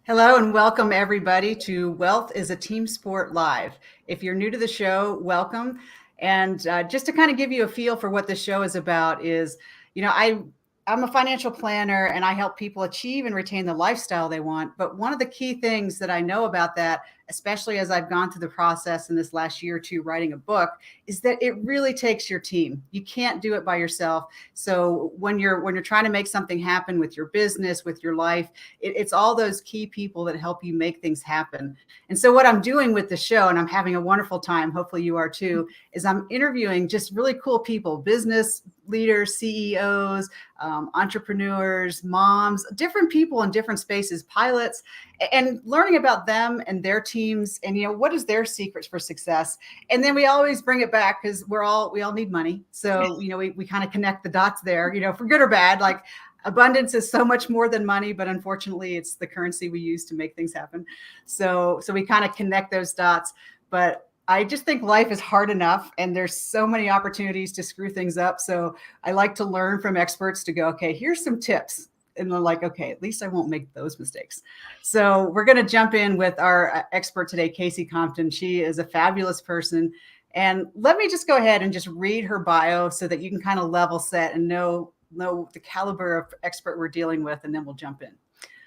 Hello and welcome everybody to Wealth is a Team Sport Live. If you're new to the show, welcome. And just to kind of give you a feel for what the show is about is, I'm a financial planner and I help people achieve and retain the lifestyle they want. But one of the key things that I know about that, especially as I've gone through the process in this last year or two writing a book, is that it really takes your team. You can't do it by yourself. So when you're trying to make something happen with your business, with your life, it's all those key people that help you make things happen. And so what I'm doing with the show, and I'm having a wonderful time, hopefully you are too, is I'm interviewing just really cool people, business leaders, CEOs, entrepreneurs, moms, different people in different spaces, pilots, and learning about them and their teams and, what is their secrets for success. And then we always bring it back because we all need money. So, we kind of connect the dots there, for good or bad. Like abundance is so much more than money, but unfortunately it's the currency we use to make things happen. So we kind of connect those dots, but I just think life is hard enough and there's so many opportunities to screw things up. So I like to learn from experts to go, okay, here's some tips. And they're like, okay, at least I won't make those mistakes. So we're going to jump in with our expert today, Kasey Compton. She is a fabulous person. And let me just go ahead and just read her bio so that you can kind of level set and know the caliber of expert we're dealing with, and then we'll jump in.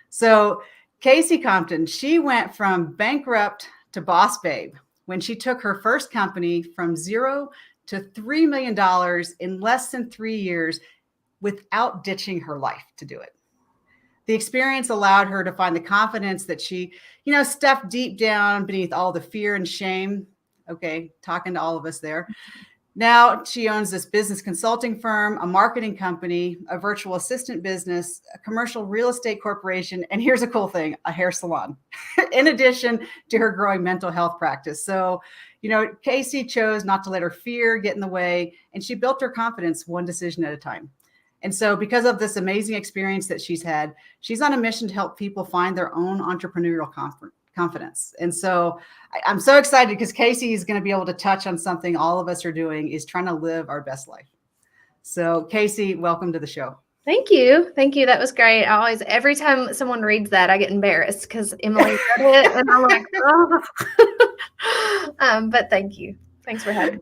So Kasey Compton, she went from bankrupt to boss babe when she took her first company from $0 to $3 million in less than 3 years without ditching her life to do it. The experience allowed her to find the confidence that she, stuffed deep down beneath all the fear and shame. Okay, talking to all of us there. Now she owns this business consulting firm, a marketing company, a virtual assistant business, a commercial real estate corporation, and here's a cool thing, a hair salon, in addition to her growing mental health practice. So, Kasey chose not to let her fear get in the way, and she built her confidence one decision at a time. And so because of this amazing experience that she's had, she's on a mission to help people find their own entrepreneurial confidence. And so I'm so excited because Kasey is going to be able to touch on something all of us are doing, is trying to live our best life. So Kasey, welcome to the show. Thank you. Thank you. That was great. Every time someone reads that, I get embarrassed because Emily read it and I'm like, oh. But thank you. Thanks for having me.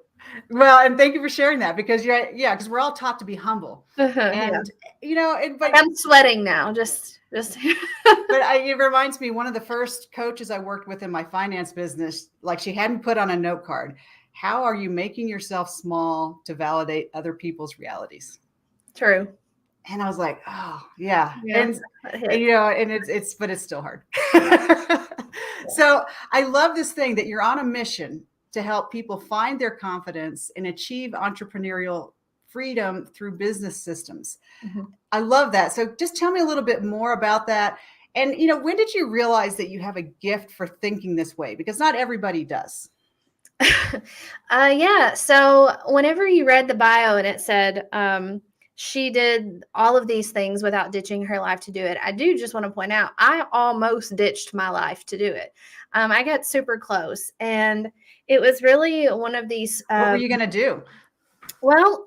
Well, and thank you for sharing that because because we're all taught to be humble. And, but I'm sweating now. Just. But it reminds me, one of the first coaches I worked with in my finance business, like she had me put on a note card, how are you making yourself small to validate other people's realities? True. And I was like, oh yeah. And but it's still hard. So I love this thing that you're on a mission to help people find their confidence and achieve entrepreneurial freedom through business systems. Mm-hmm. I love that. So just tell me a little bit more about that. And, when did you realize that you have a gift for thinking this way? Because not everybody does. So whenever you read the bio and it said, she did all of these things without ditching her life to do it, I do just want to point out, I almost ditched my life to do it. I got super close, and it was really one of these. What were you going to do? Well,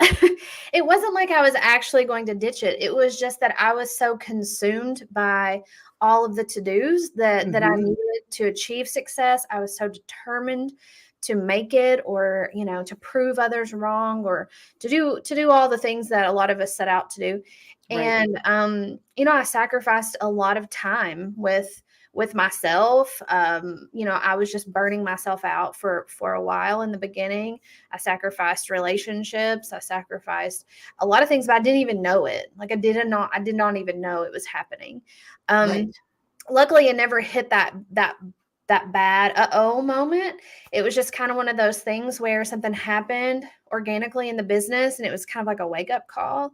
it wasn't like I was actually going to ditch it. It was just that I was so consumed by all of the to-dos that I needed to achieve success. I was so determined to make it, or, to prove others wrong, or to do all the things that a lot of us set out to do. Right. And, I sacrificed a lot of time with myself. I was just burning myself out for a while in the beginning. I sacrificed relationships. I sacrificed a lot of things, but I didn't even know it. Like I did not even know it was happening. Right. Luckily it never hit that bad moment. It was just kind of one of those things where something happened organically in the business, and it was kind of like a wake-up call.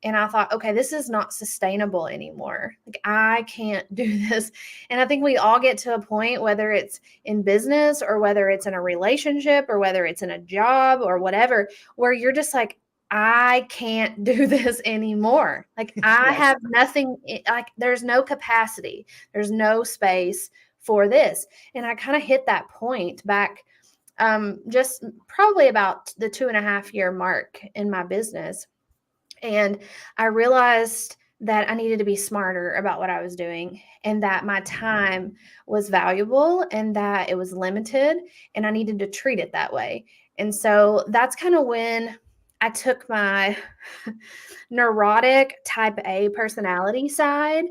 And I thought, okay, this is not sustainable anymore. Like, I can't do this. And I think we all get to a point, whether it's in business or whether it's in a relationship or whether it's in a job or whatever, where you're just like, I can't do this anymore. Like I have nothing, like there's no capacity. There's no space for this. And I kind of hit that point back just probably about the 2.5 year mark in my business. And I realized that I needed to be smarter about what I was doing, and that my time was valuable and that it was limited, and I needed to treat it that way. And so that's kind of when I took my neurotic type A personality side.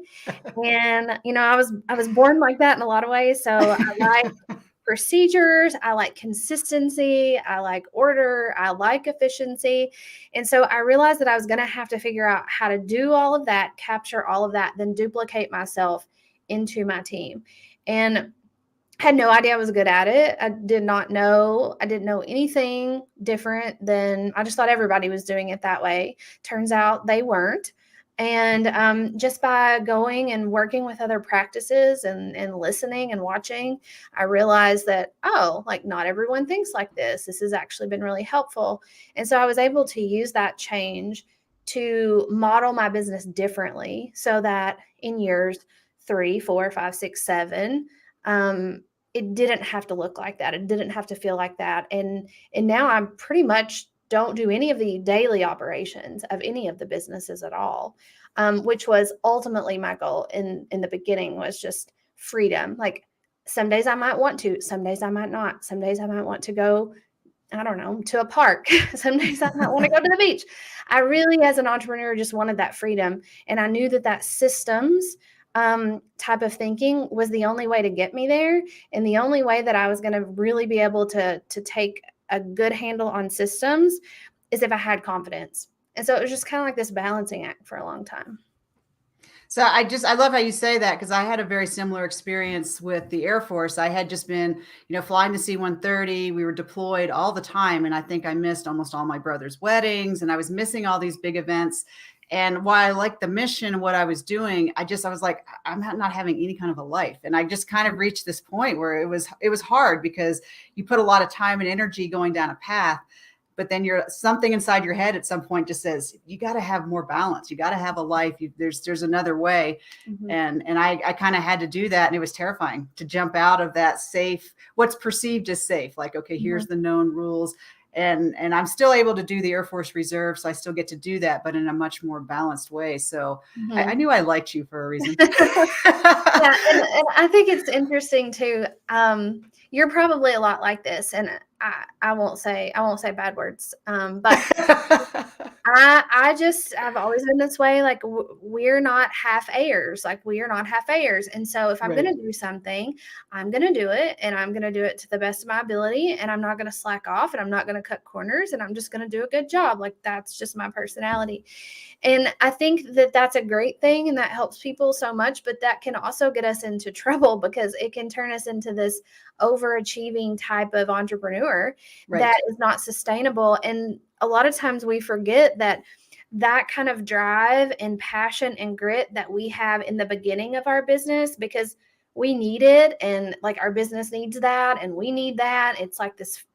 And I was born like that in a lot of ways. So I like procedures, I like consistency, I like order, I like efficiency. And so I realized that I was going to have to figure out how to do all of that, capture all of that, then duplicate myself into my team. And had no idea I was good at it. I didn't know anything different than, I just thought everybody was doing it that way. Turns out they weren't. And just by going and working with other practices and listening and watching, I realized that, oh, like not everyone thinks like this. This has actually been really helpful. And so I was able to use that change to model my business differently so that in years 3, 4, 5, 6, 7, it didn't have to look like that. It didn't have to feel like that. And now I'm pretty much don't do any of the daily operations of any of the businesses at all, which was ultimately my goal in the beginning, was just freedom. Like some days I might want to, some days I might not. Some days I might want to go, I don't know, to a park. Some days I might want to go to the beach. I really, as an entrepreneur, just wanted that freedom. And I knew that systems type of thinking was the only way to get me there. And the only way that I was going to really be able to take a good handle on systems is if I had confidence. And so it was just kind of like this balancing act for a long time. So I love how you say that, because I had a very similar experience with the Air Force. I had just been, flying the C-130. We were deployed all the time. And I think I missed almost all my brother's weddings, and I was missing all these big events. And while I liked the mission and what I was doing, I was like, I'm not having any kind of a life. And I just kind of reached this point where it was hard, because you put a lot of time and energy going down a path, but then something inside your head at some point just says, you got to have more balance. You got to have a life. There's another way. Mm-hmm. And I kind of had to do that. And it was terrifying to jump out of that safe, what's perceived as safe. Like, okay, here's the known rules. And I'm still able to do the Air Force Reserve. So I still get to do that, but in a much more balanced way. So I knew I liked you for a reason. Yeah. And I think it's interesting too. You're probably a lot like this, and I won't say bad words. But I've always been this way. Like we're not half A'ers. And so if I'm going to do something, I'm going to do it, and I'm going to do it to the best of my ability, and I'm not going to slack off, and I'm not going to cut corners, and I'm just going to do a good job. Like that's just my personality. And I think that that's a great thing, and that helps people so much, but that can also get us into trouble, because it can turn us into this overachieving type of entrepreneur that is not sustainable. And a lot of times we forget that kind of drive and passion and grit that we have in the beginning of our business, because we need it, and like our business needs that, and we need that. It's like this,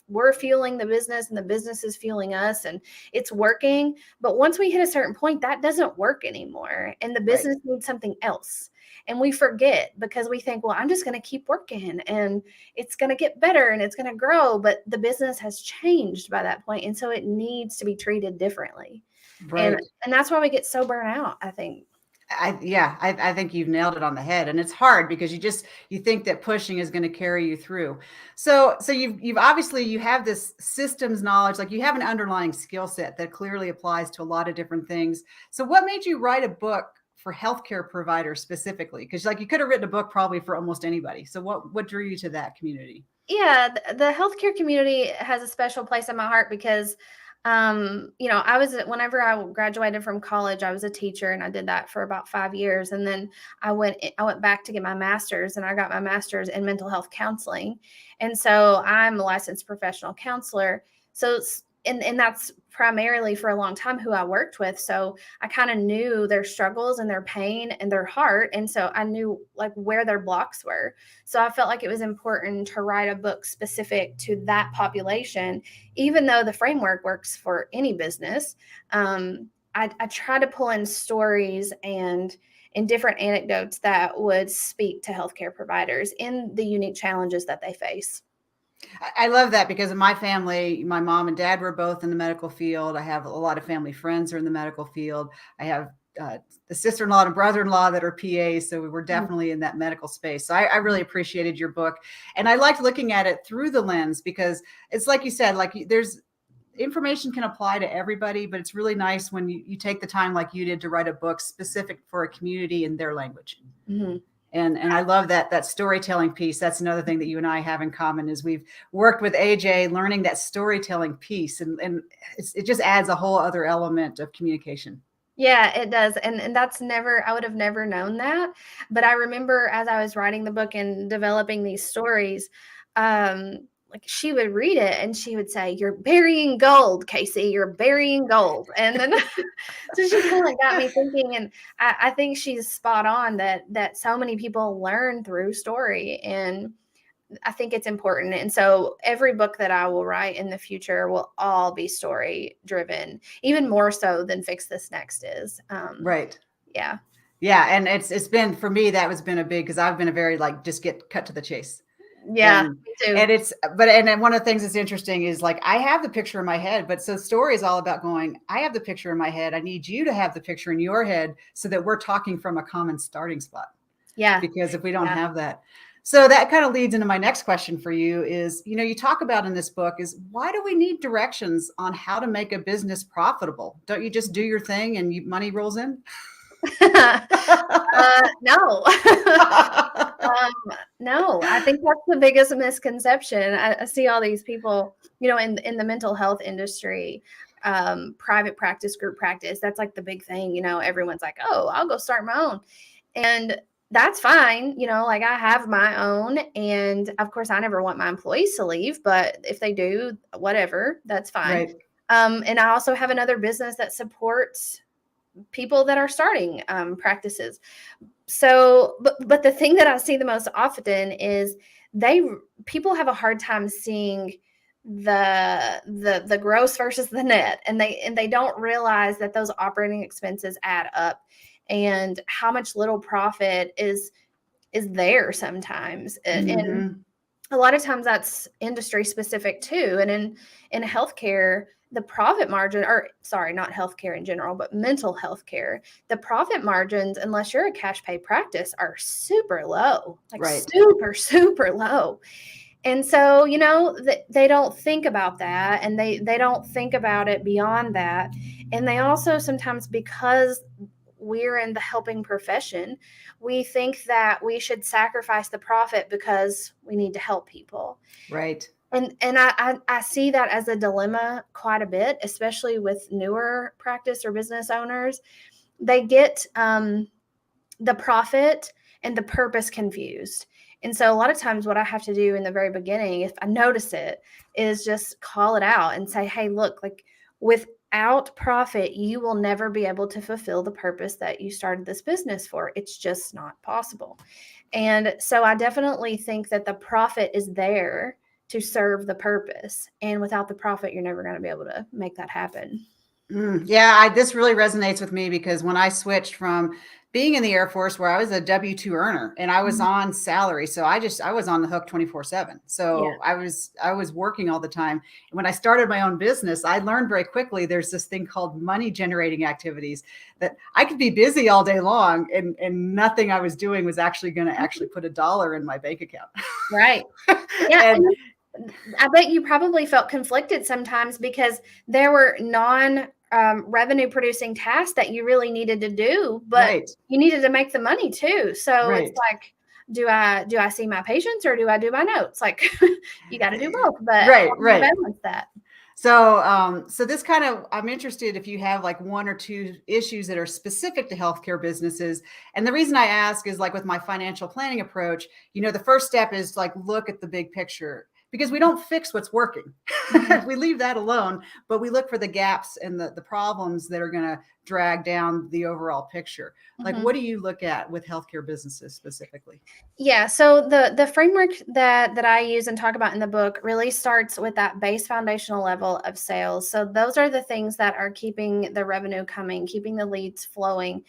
we're fueling the business, and the business is fueling us, and it's working. But once we hit a certain point, that doesn't work anymore, and the business needs something else. And we forget, because we think, well, I'm just going to keep working, and it's going to get better, and it's going to grow. But the business has changed by that point, and so it needs to be treated differently. And that's why we get so burnt out, I think. I think you've nailed it on the head. And it's hard, because you think that pushing is going to carry you through. So you've obviously, you have this systems knowledge, like you have an underlying skill set that clearly applies to a lot of different things. So what made you write a book for healthcare providers specifically? Because like you could have written a book probably for almost anybody. So what drew you to that community? Yeah, the healthcare community has a special place in my heart, because whenever I graduated from college, I was a teacher, and I did that for about 5 years. And then I went back to get my master's, and I got my master's in mental health counseling. And so I'm a licensed professional counselor. So, and that's primarily for a long time who I worked with. So I kind of knew their struggles and their pain and their heart. And so I knew like where their blocks were. So I felt like it was important to write a book specific to that population, even though the framework works for any business. I try to pull in stories and different anecdotes that would speak to healthcare providers in the unique challenges that they face. I love that, because in my family, my mom and dad were both in the medical field. I have a lot of family friends who are in the medical field. I have the sister-in-law and brother-in-law that are PAs. So we were definitely in that medical space. So I really appreciated your book. And I liked looking at it through the lens, because it's like you said, like there's information can apply to everybody, but it's really nice when you take the time like you did to write a book specific for a community in their language. Mm-hmm. And I love that storytelling piece. That's another thing that you and I have in common, is we've worked with AJ learning that storytelling piece, and it just adds a whole other element of communication. Yeah, it does. And that's I would have never known that. But I remember as I was writing the book and developing these stories, like she would read it and she would say, "You're burying gold, Kasey, you're burying gold." And then so she kind of got me thinking, and I think she's spot on that so many people learn through story. And I think it's important. And so every book that I will write in the future will all be story driven, even more so than Fix This Next is. Right. Yeah. Yeah. And it's been, for me, that has been a big, because I've been a very like, just get cut to the chase. Yeah, me too. And one of the things that's interesting is like, I have the picture in my head, but so story is all about going, I have the picture in my head. I need you to have the picture in your head so that we're talking from a common starting spot. Yeah. Because if we don't have that. So that kind of leads into my next question for you is, you talk about in this book is, why do we need directions on how to make a business profitable? Don't you just do your thing and money rolls in? No. No, I think that's the biggest misconception. I see all these people, in the mental health industry, private practice, group practice. That's like the big thing. Everyone's like, "Oh, I'll go start my own," and that's fine. Like I have my own, and of course, I never want my employees to leave. But if they do, whatever, that's fine. Right. And I also have another business that supports people that are starting practices. So, but the thing that I see the most often is people have a hard time seeing the gross versus the net, and they don't realize that those operating expenses add up, and how much little profit is there sometimes. And a lot of times that's industry specific too. And in healthcare, the profit margin, or sorry, not healthcare in general, but mental health care, the profit margins, unless you're a cash pay practice, are super low, like super, super low. And so, they don't think about that, and they don't think about it beyond that. And they also sometimes, because we're in the helping profession, we think that we should sacrifice the profit because we need to help people. Right. And I see that as a dilemma quite a bit, especially with newer practice or business owners. They get the profit and the purpose confused. And so a lot of times what I have to do in the very beginning, if I notice it, is just call it out and say, "Hey, look, like without profit, you will never be able to fulfill the purpose that you started this business for. It's just not possible." And so I definitely think that the profit is there to serve the purpose. And without the profit, you're never going to be able to make that happen. Yeah, this really resonates with me, because when I switched from being in the Air Force, where I was a W-2 earner and I was on salary, so I was on the hook 24/7. So I was working all the time. And when I started my own business, I learned very quickly there's this thing called money generating activities, that I could be busy all day long and nothing I was doing was actually going to actually put $1 in my bank account. Right. Yeah. And I bet you probably felt conflicted sometimes, because there were revenue producing tasks that you really needed to do, but you needed to make the money too. So it's like, do I see my patients or do I do my notes? Like you got to do both, but balance that. So, so this kind of, I'm interested if you have like one or two issues that are specific to healthcare businesses. And the reason I ask is, like with my financial planning approach, the first step is like, look at the big picture, because we don't fix what's working. We leave that alone, but we look for the gaps and the problems that are going to drag down the overall picture. Like, what do you look at with healthcare businesses specifically? Yeah. So the framework that I use and talk about in the book really starts with that base foundational level of sales. So those are the things that are keeping the revenue coming, keeping the leads flowing,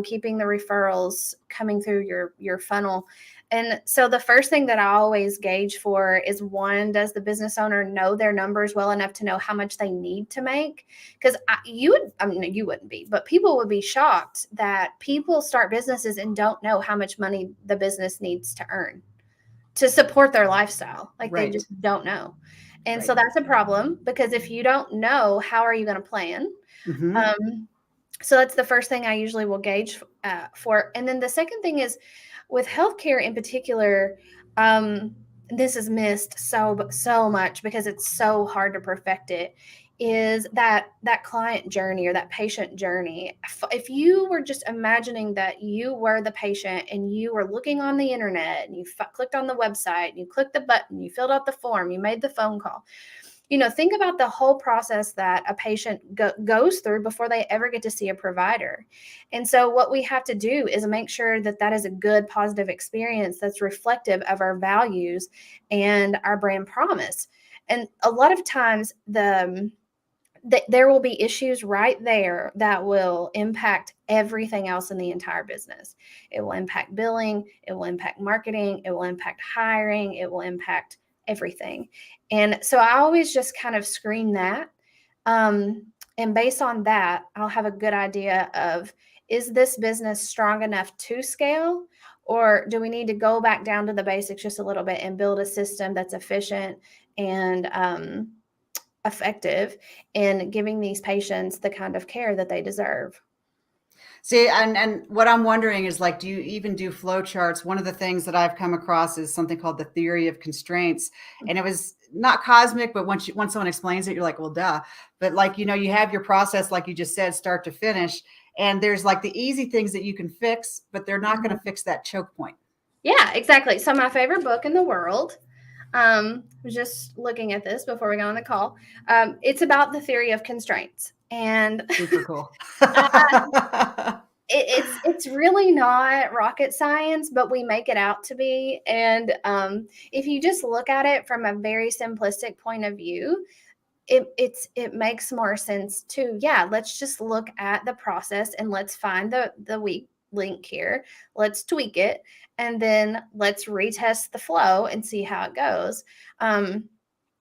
keeping the referrals coming through your funnel. And so the first thing that I always gauge for is, one, does the business owner know their numbers well enough to know how much they need to make? Because you wouldn't be, but people would be shocked that people start businesses and don't know how much money the business needs to earn to support their lifestyle. Like they just don't know. And so that's a problem, because if you don't know, how are you going to plan? So that's the first thing I usually will gauge for. And then the second thing is, with healthcare in particular, this is missed so much because it's so hard to perfect it, is that client journey or that patient journey. If you were just imagining that you were the patient and you were looking on the internet and you clicked on the website and you clicked the button, you filled out the form, you made the phone call, think about the whole process that a patient goes through before they ever get to see a provider. And so what we have to do is make sure that that is a good, positive experience that's reflective of our values and our brand promise. And a lot of times there will be issues right there that will impact everything else in the entire business. It will impact billing, it will impact marketing, it will impact hiring, it will impact everything. And so I always just kind of screen that. And based on that, I'll have a good idea of, is this business strong enough to scale? Or do we need to go back down to the basics just a little bit and build a system that's efficient and effective in giving these patients the kind of care that they deserve? See, and what I'm wondering is, like, do you even do flow charts? One of the things that I've come across is something called the theory of constraints. And it was not cosmic, but once someone explains it, you're like, well, duh. But like, you have your process, like you just said, start to finish. And there's like the easy things that you can fix, but they're not going to fix that choke point. Yeah, exactly. So my favorite book in the world, was just looking at this before we got on the call. It's about the theory of constraints. And super cool. It's really not rocket science, but we make it out to be. And if you just look at it from a very simplistic point of view, it makes more sense to, let's just look at the process and let's find the weak link here. Let's tweak it, and then let's retest the flow and see how it goes.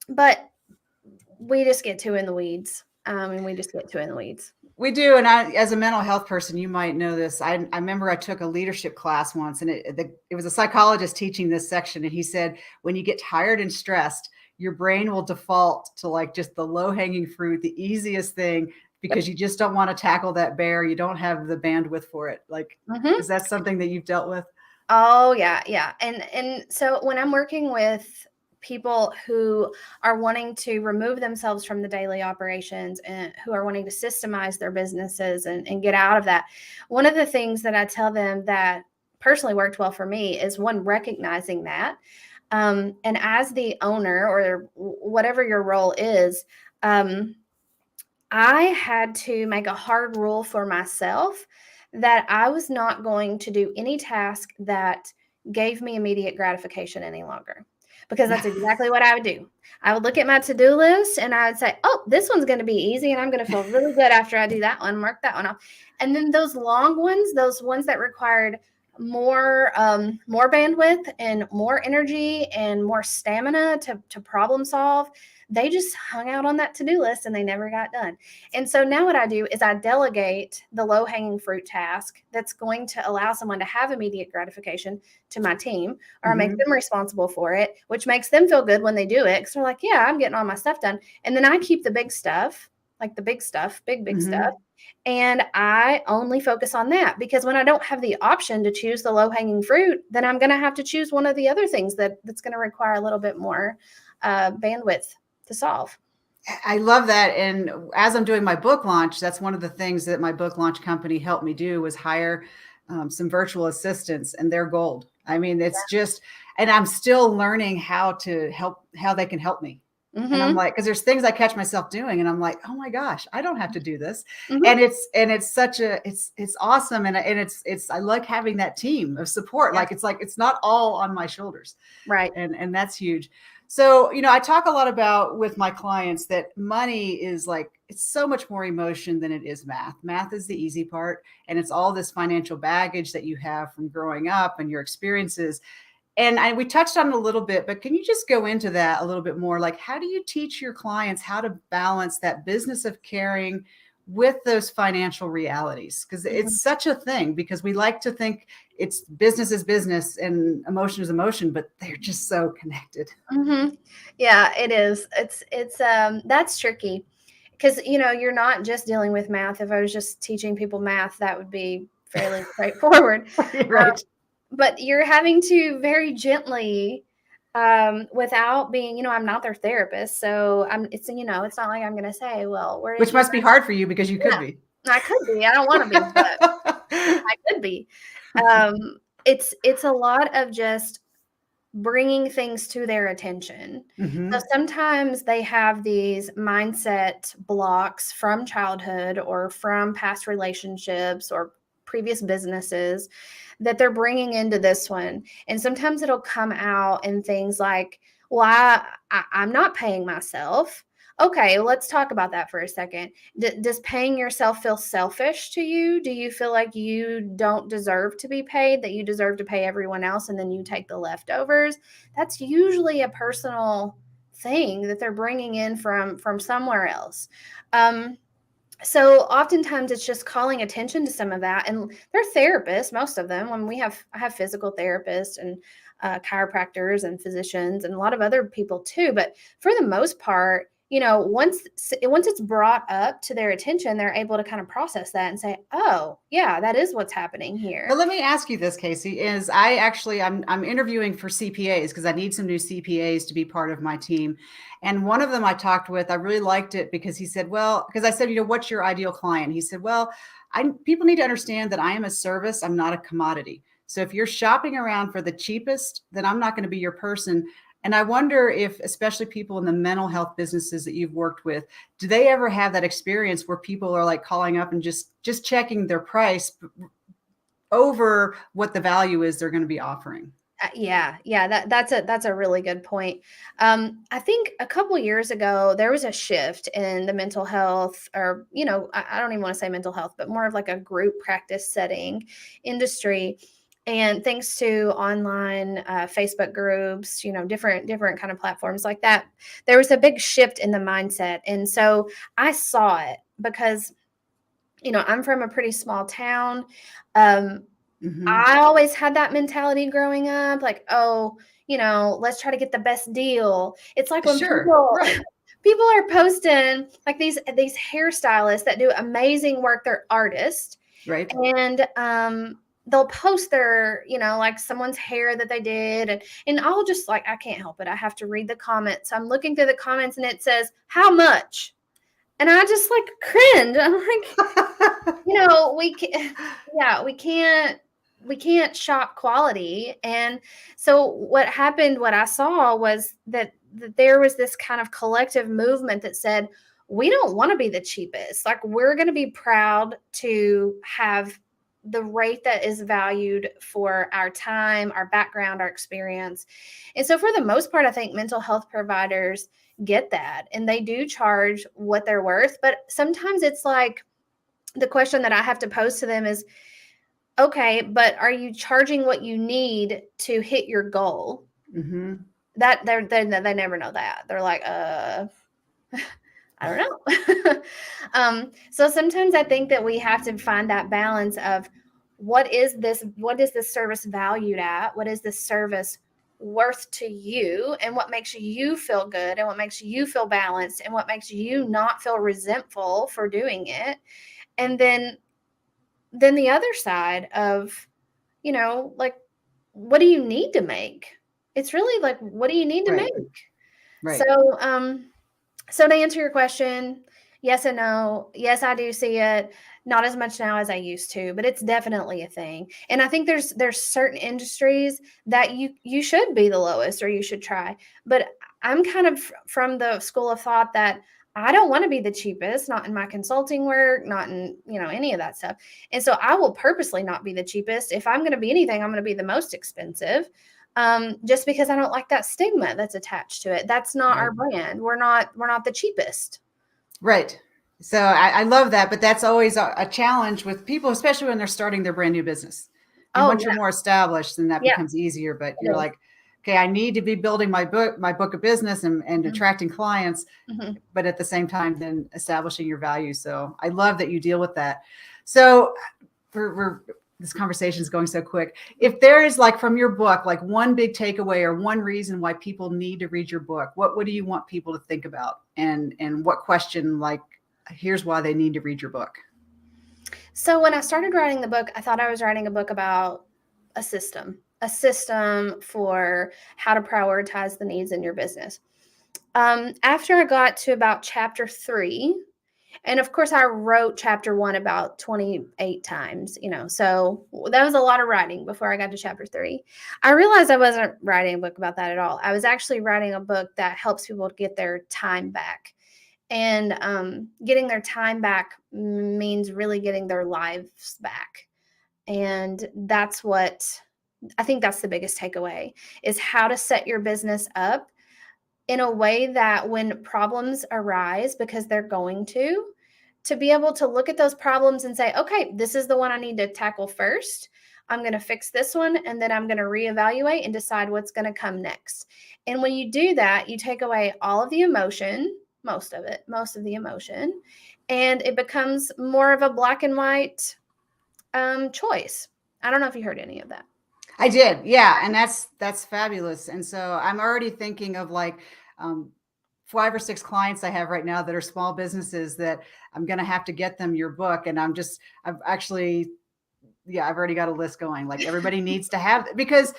But we just get too in the weeds. We do. And I, as a mental health person, you might know this. I remember I took a leadership class once, and it was a psychologist teaching this section. And he said, when you get tired and stressed, your brain will default to like just the low-hanging fruit, the easiest thing, because you just don't want to tackle that bear. You don't have the bandwidth for it. Like, is that something that you've dealt with? Oh, yeah. Yeah. And so when I'm working with people who are wanting to remove themselves from the daily operations and who are wanting to systemize their businesses and get out of that, one of the things that I tell them that personally worked well for me is, one, recognizing that. And as the owner or whatever your role is, I had to make a hard rule for myself that I was not going to do any task that gave me immediate gratification any longer, because that's exactly what I would do. I would look at my to-do list and I would say, oh, this one's going to be easy and I'm going to feel really good after I do that one, mark that one off. And then those long ones, those ones that required more bandwidth and more energy and more stamina to problem solve, they just hung out on that to-do list and they never got done. And so now what I do is I delegate the low-hanging fruit task that's going to allow someone to have immediate gratification to my team, or I make them responsible for it, which makes them feel good when they do it, because they're like, yeah, I'm getting all my stuff done. And then I keep the big stuff, like the big stuff, big stuff. And I only focus on that, because when I don't have the option to choose the low-hanging fruit, then I'm going to have to choose one of the other things that's going to require a little bit more bandwidth to solve. I love that. And as I'm doing my book launch, that's one of the things that my book launch company helped me do, was hire some virtual assistants, and they're gold. I mean, it's just, and I'm still learning how they can help me. And I'm like, because there's things I catch myself doing and I'm like, oh my gosh, I don't have to do this. And it's such it's awesome. And it's, I like having that team of support. Like, it's not all on my shoulders. Right. And that's huge. So, I talk a lot about with my clients that money is like, it's so much more emotion than it is math. Math is the easy part. And it's all this financial baggage that you have from growing up and your experiences. And we touched on it a little bit, but can you just go into that a little bit more? Like, how do you teach your clients how to balance that business of caring with those financial realities? Because it's such a thing, because we like to think it's business is business and emotion is emotion, but they're just so connected. Yeah, it is. It's that's tricky because you're not just dealing with math. If I was just teaching people math, that would be fairly straightforward. Right. But you're having to very gently, without being, I'm not their therapist, so it's not like I'm going to say, well, Which must be hard for you because you could yeah, be. I could be. I don't want to be, but I could be. It's a lot of just bringing things to their attention. So sometimes they have these mindset blocks from childhood or from past relationships or previous businesses that they're bringing into this one. And sometimes it'll come out in things like, well, I'm not paying myself. Okay, well, let's talk about that for a second. Does paying yourself feel selfish to you? Do you feel like you don't deserve to be paid, that you deserve to pay everyone else and then you take the leftovers? That's usually a personal thing that they're bringing in from somewhere else. So oftentimes it's just calling attention to some of that, and they're therapists, most of them. When I have physical therapists and chiropractors and physicians and a lot of other people too. But for the most part, once it's brought up to their attention, they're able to kind of process that and say, oh yeah, that is what's happening here. But let me ask you this, Kasey, is I'm interviewing for CPAs because I need some new CPAs to be part of my team. And one of them I talked with, I really liked it because he said, well, because I said, what's your ideal client? He said, well, people need to understand that I am a service. I'm not a commodity. So if you're shopping around for the cheapest, then I'm not going to be your person. And I wonder if, especially people in the mental health businesses that you've worked with, do they ever have that experience where people are like calling up and just checking their price over what the value is they're going to be offering? Yeah, that's a really good point. I think a couple years ago there was a shift in the mental health, or I don't even want to say mental health, but more of like a group practice setting industry. And thanks to online Facebook groups, different kind of platforms like that, there was a big shift in the mindset. And so I saw it because, I'm from a pretty small town. I always had that mentality growing up, like, oh, let's try to get the best deal. It's like when people are posting like these hairstylists that do amazing work, they're artists. Right. And they'll post their, like someone's hair that they did. And I'll just like, I can't help it. I have to read the comments. I'm looking through the comments and it says, how much? And I just like cringe. I'm like, we can't shop quality. And so what happened, what I saw was that there was this kind of collective movement that said, we don't want to be the cheapest. Like, we're going to be proud to have the rate that is valued for our time, our background, our experience. And so for the most part, I think mental health providers get that, and they do charge what they're worth. But sometimes it's like, the question that I have to pose to them is, okay, but are you charging what you need to hit your goal? That they never know that. They're like, I don't know. So sometimes I think that we have to find that balance of what is this service valued at? What is this service worth to you? And what makes you feel good? And what makes you feel balanced? And what makes you not feel resentful for doing it? And then the other side of, like, what do you need to make? It's really like, what do you need to make? Right. So to answer your question, yes and no. Yes, I do see it. Not as much now as I used to, but it's definitely a thing. And I think there's certain industries that you should be the lowest, or you should try. But I'm kind of from the school of thought that I don't want to be the cheapest, not in my consulting work, not in, any of that stuff. And so I will purposely not be the cheapest. If I'm going to be anything, I'm going to be the most expensive. Just because I don't like that stigma that's attached to it. That's not our brand. We're not the cheapest. Right. So I love that, but that's always a challenge with people, especially when they're starting their brand new business. And once you're more established, then that becomes easier. But you're like, okay, I need to be building my book of business and attracting clients, but at the same time, then establishing your value. So I love that you deal with that. So this conversation is going so quick. If there is, like, from your book, like one big takeaway or one reason why people need to read your book, what do you want people to think about? And what question, like, here's why they need to read your book? So when I started writing the book, I thought I was writing a book about a system for how to prioritize the needs in your business. After I got to about chapter 3, and of course I wrote chapter 1 about 28 times, so that was a lot of writing before I got to chapter 3. I realized I wasn't writing a book about that at all. I was actually writing a book that helps people get their time back. And getting their time back means really getting their lives back. And that's what I think that's the biggest takeaway, is how to set your business up in a way that when problems arise, because they're going to be able to look at those problems and say, okay, this is the one I need to tackle first. I'm going to fix this one, and then I'm going to reevaluate and decide what's going to come next. And when you do that, you take away all of the emotion, most of the emotion, and it becomes more of a black and white choice. I don't know if you heard any of that. I did. Yeah. And that's fabulous. And so I'm already thinking of, like, 5 or 6 clients I have right now that are small businesses that I'm going to have to get them your book. And I've already got a list going. Like, everybody needs to have, because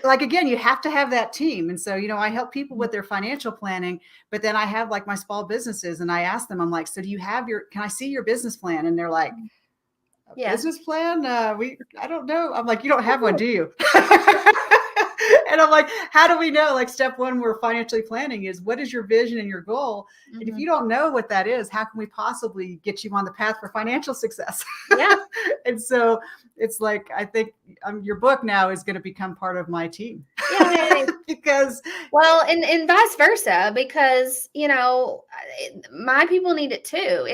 again, you have to have that team. And so, I help people with their financial planning, but then I have, like, my small businesses, and I ask them, I'm like, so can I see your business plan? And they're like, business plan? I don't know. I'm like, you don't have one, do you? And I'm like, how do we know? Like, step 1, we're financially planning is, what is your vision and your goal? And if you don't know what that is, how can we possibly get you on the path for financial success? Yeah. And so it's like, I think your book now is going to become part of my team. Yay. Because, well, and vice versa, because, my people need it too.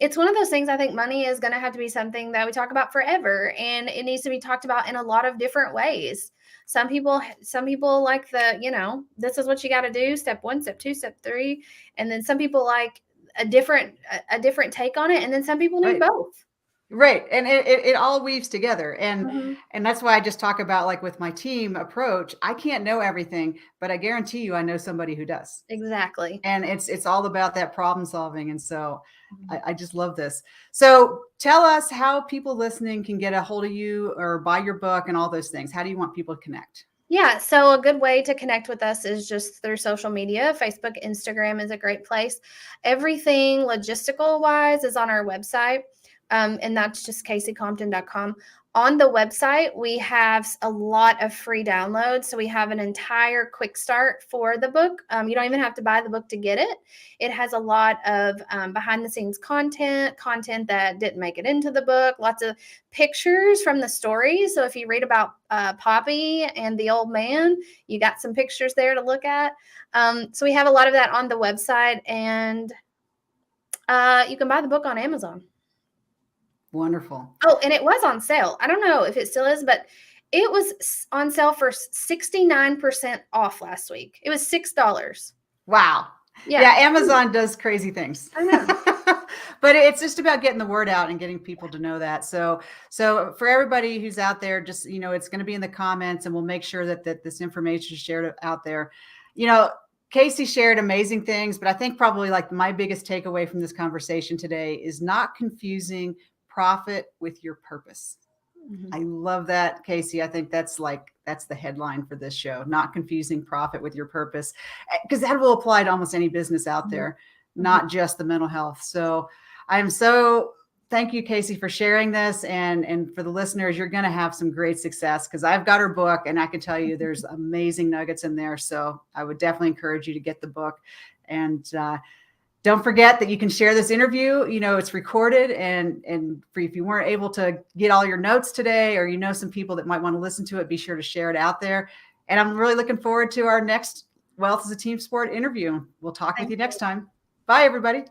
It's one of those things. I think money is going to have to be something that we talk about forever, and it needs to be talked about in a lot of different ways. Some people like this is what you got to do, step 1, step 2, step 3. And then some people like a different take on it. And then some people need both. Right. And it all weaves together. And that's why I just talk about, like, with my team approach, I can't know everything, but I guarantee you, I know somebody who does. Exactly. And it's all about that problem solving. And so I just love this. So tell us how people listening can get a hold of you or buy your book and all those things. How do you want people to connect? Yeah. So a good way to connect with us is just through social media. Facebook, Instagram is a great place. Everything logistical wise is on our website. And that's just KaseyCompton.com. On the website, we have a lot of free downloads. So we have an entire quick start for the book. You don't even have to buy the book to get it. It has a lot of behind the scenes content that didn't make it into the book, lots of pictures from the story. So if you read about Poppy and the old man, you got some pictures there to look at. So we have a lot of that on the website, and you can buy the book on Amazon. Wonderful. Oh, and it was on sale. I don't know if it still is, but it was on sale for 69% off last week. It was $6. Wow. Yeah. Amazon does crazy things. I know. But it's just about getting the word out and getting people to know that. So for everybody who's out there, just, it's going to be in the comments, and we'll make sure that this information is shared out there. Kasey shared amazing things, but I think probably, like, my biggest takeaway from this conversation today is not confusing profit with your purpose. I love that, Kasey. I think that's the headline for this show, not confusing profit with your purpose, because that will apply to almost any business out there, not just the mental health. So thank you, Kasey, for sharing this. And for the listeners, you're going to have some great success, because I've got her book, and I can tell you there's amazing nuggets in there. So I would definitely encourage you to get the book. And don't forget that you can share this interview. It's recorded, and if you weren't able to get all your notes today, or some people that might want to listen to it, be sure to share it out there. And I'm really looking forward to our next Wealth is a Team Sport interview. We'll talk with you next time. Bye, everybody.